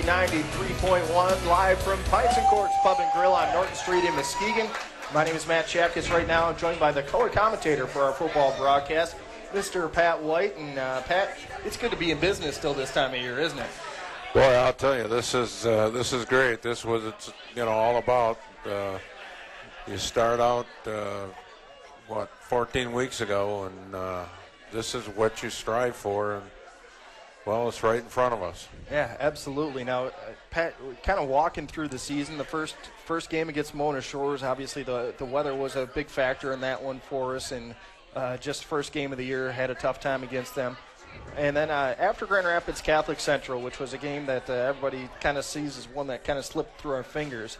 93.1, live from Pints and Corks Pub and Grill on Norton Street in Muskegon. My name is Matt Chapkus. Right now I'm joined by the color commentator for our football broadcast, Mr. Pat White. And Pat, it's good to be in business still this time of year, isn't it? Boy, I'll tell you, this is great. This was it's all about. You start out 14 weeks ago, and this is what you strive for, and well, it's right in front of us. Yeah, absolutely. Now, Pat, kind of walking through the season, the first game against Mona Shores, obviously the weather was a big factor in that one for us, and just first game of the year, had a tough time against them. And then after Grand Rapids Catholic Central, which was a game that everybody kind of sees as one that kind of slipped through our fingers,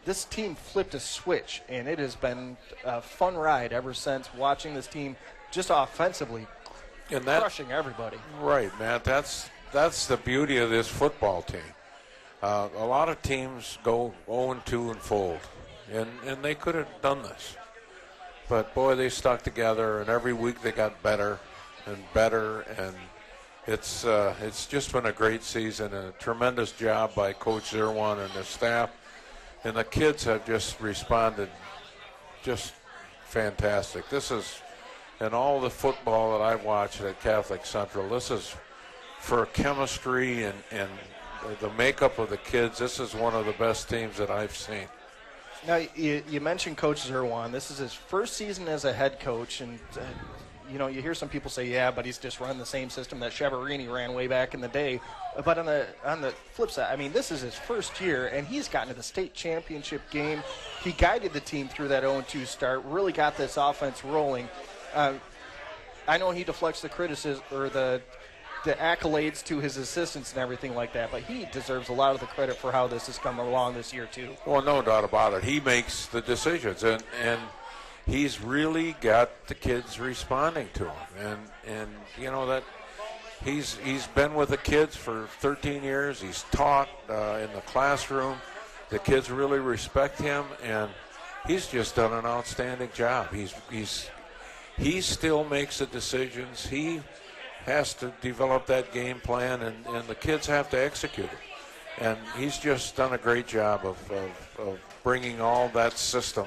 this team flipped a switch, and it has been a fun ride ever since, watching this team just offensively crushing everybody. Right, Matt. That's the beauty of this football team. A lot of teams go 0-2 and fold, and they could have done this. But, boy, they stuck together, and every week they got better and better, and it's just been a great season and a tremendous job by Coach Zerwan and the staff. And the kids have just responded just fantastic. This is, in all the football that I've watched at Catholic Central, this is for chemistry and the makeup of the kids. This is one of the best teams that I've seen. Now, you mentioned Coach Zerwan. This is his first season as a head coach, and you hear some people say, yeah, but he's just run the same system that Chavarini ran way back in the day. But on the flip side, I mean, this is his first year, and he's gotten to the state championship game. He guided the team through that 0-2 start, really got this offense rolling. I know he deflects the criticism or the accolades to his assistants and everything like that, but he deserves a lot of the credit for how this has come along this year too. Well, no doubt about it. He makes the decisions, and he's really got the kids responding to him, and that he's been with the kids for 13 years. He's taught in the classroom. The kids really respect him, and he's just done an outstanding job. He still makes the decisions. He has to develop that game plan, and the kids have to execute it. And he's just done a great job of bringing all that system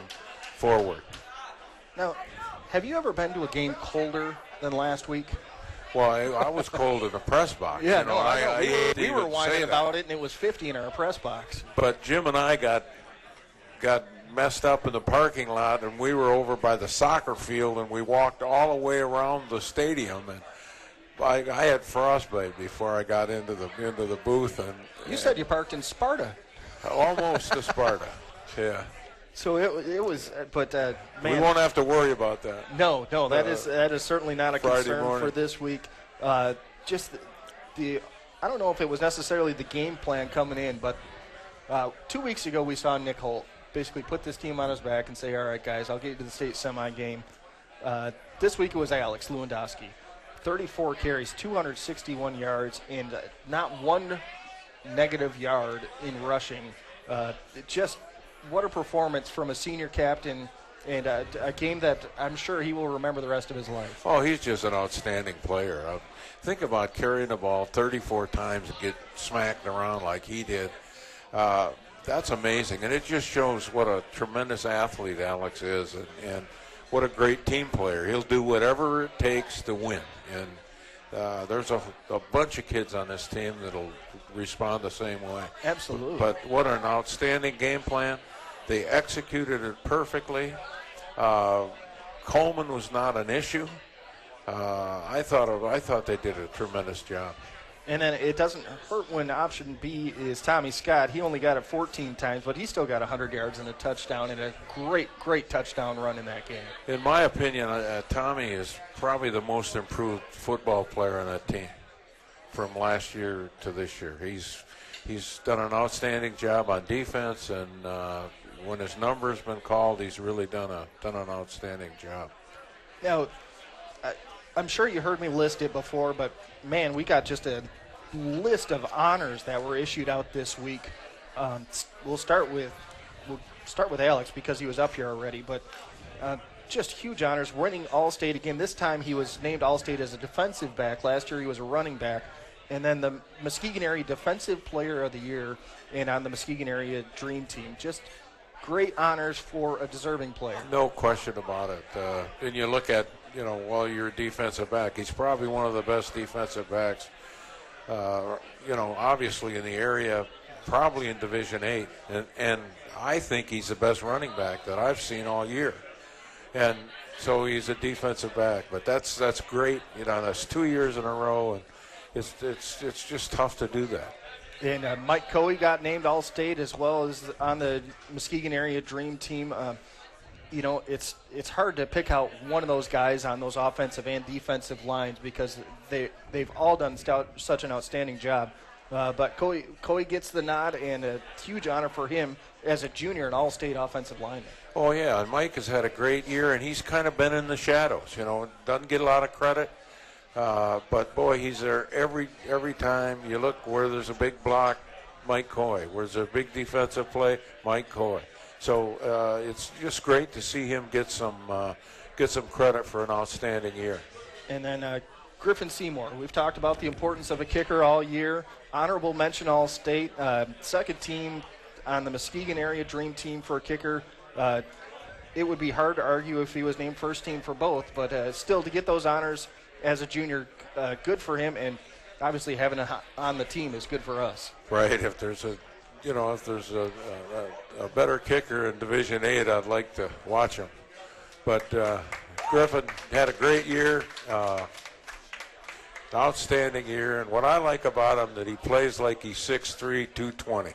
forward. Now, have you ever been to a game colder than last week? Well, I was cold in the press box. Yeah, I we were whining about it, and it was 50 in our press box. But Jim and I got messed up in the parking lot, and we were over by the soccer field, and we walked all the way around the stadium, and I had frostbite before I got into the booth. And you said you parked in Sparta. Almost to Sparta, yeah. So it was, but man, we won't have to worry about that. No, that is certainly not a Friday concern morning. for this week. Just the I don't know if it was necessarily the game plan coming in, but 2 weeks ago we saw Nick Holt basically put this team on his back and say, all right, guys, I'll get you to the state semi game. This week it was Alex Lewandowski. 34 carries, 261 yards, and not one negative yard in rushing. Just what a performance from a senior captain, and a game that I'm sure he will remember the rest of his life. Oh, he's just an outstanding player. Think about carrying the ball 34 times and get smacked around like he did. That's amazing, and it just shows what a tremendous athlete Alex is, and what a great team player. He'll do whatever it takes to win, and there's a bunch of kids on this team that'll respond the same way. Absolutely. But what an outstanding game plan. They executed it perfectly. Coleman was not an issue. I thought they did a tremendous job. And then it doesn't hurt when option B is Tommy Scott. He only got it 14 times, but he still got 100 yards and a touchdown, and a great touchdown run in that game. In my opinion, Tommy is probably the most improved football player on that team from last year to this year. He's done an outstanding job on defense, and when his number's been called, he's really done an outstanding job. Now, I'm sure you heard me list it before, but man, we got just a list of honors that were issued out this week. We'll start with Alex because he was up here already, but just huge honors, winning All-State again. This time he was named All-State as a defensive back. Last year he was a running back. And then the Muskegon Area Defensive Player of the Year, and on the Muskegon Area Dream Team. Just great honors for a deserving player. No question about it. And you look at, while you're a defensive back, he's probably one of the best defensive backs, obviously in the area, probably in Division 8. And I think he's the best running back that I've seen all year. And so he's a defensive back. But that's great. That's 2 years in a row, and it's just tough to do that. And Mike Coey got named All-State as well as on the Muskegon Area Dream Team. It's hard to pick out one of those guys on those offensive and defensive lines because they've all done such an outstanding job. But Coey gets the nod, and a huge honor for him as a junior, an All-State offensive lineman. Oh, yeah, and Mike has had a great year, and he's kind of been in the shadows. Doesn't get a lot of credit. But, boy, he's there every time you look where there's a big block, Mike Coy. Where there's a big defensive play, Mike Coy. So it's just great to see him get some credit for an outstanding year. And then Griffin Seymour. We've talked about the importance of a kicker all year. Honorable mention All-State. Second team on the Muskegon Area Dream Team for a kicker. It would be hard to argue if he was named first team for both, but still to get those honors as a junior, good for him, and obviously having him on the team is good for us. Right. If there's a better kicker in Division 8, I'd like to watch him. But Griffin had a great year, outstanding year, and what I like about him that he plays like he's 6'3", 220,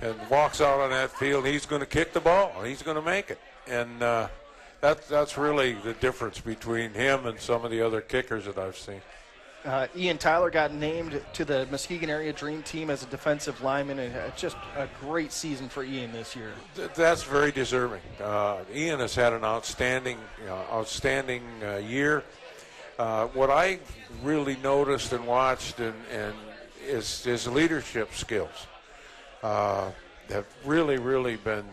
and walks out on that field. He's going to kick the ball, and he's going to make it, and That's really the difference between him and some of the other kickers that I've seen. Ian Tyler got named to the Muskegon Area Dream Team as a defensive lineman, and just a great season for Ian this year. That's very deserving. Ian has had an outstanding year. What I really noticed and watched is his leadership skills have really been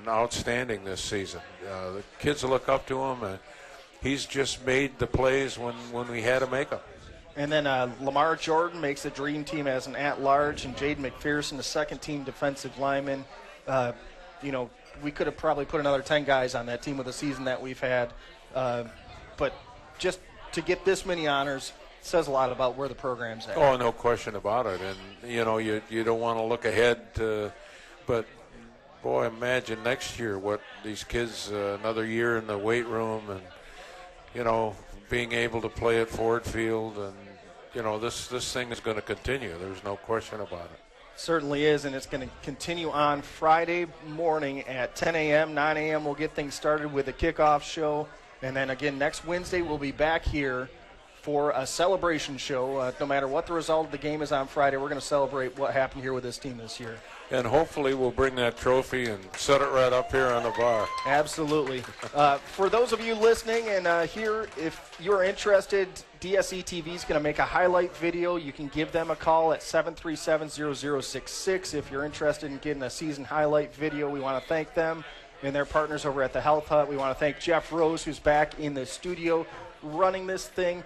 outstanding this season. The kids look up to him, and he's just made the plays when we had to make them. And then Lamar Jordan makes the Dream Team as an at-large, and Jaden McPherson, the second-team defensive lineman. We could have probably put another 10 guys on that team with the season that we've had. But just to get this many honors says a lot about where the program's at. Oh, no question about it. And, you don't want to look ahead, but – boy, imagine next year what these kids, another year in the weight room and, being able to play at Ford Field. And, this thing is going to continue. There's no question about it. Certainly is, and it's going to continue on Friday morning at 10 a.m., 9 a.m. We'll get things started with a kickoff show. And then, again, next Wednesday we'll be back here for a celebration show. No matter what the result of the game is on Friday, we're going to celebrate what happened here with this team this year. And hopefully we'll bring that trophy and set it right up here on the bar. Absolutely. For those of you listening and here, if you're interested, DSE TV is going to make a highlight video. You can give them a call at 737-0066 if you're interested in getting a season highlight video. We want to thank them and their partners over at the Health Hut. We want to thank Jeff Rose, who's back in the studio running this thing.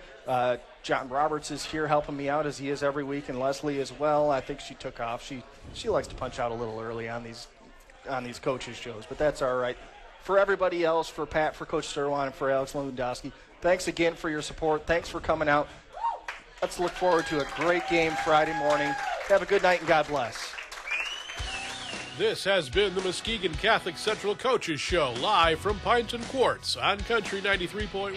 John Roberts is here helping me out as he is every week, and Leslie as well. I think she took off. She likes to punch out a little early on these coaches shows, but that's all right. For everybody else, for Pat, for Coach Sirwan, and for Alex Lewandowski, thanks again for your support. Thanks for coming out. Let's look forward to a great game Friday morning. Have a good night and God bless. This has been the Muskegon Catholic Central Coaches Show, live from Pines and Quartz on Country 93.1.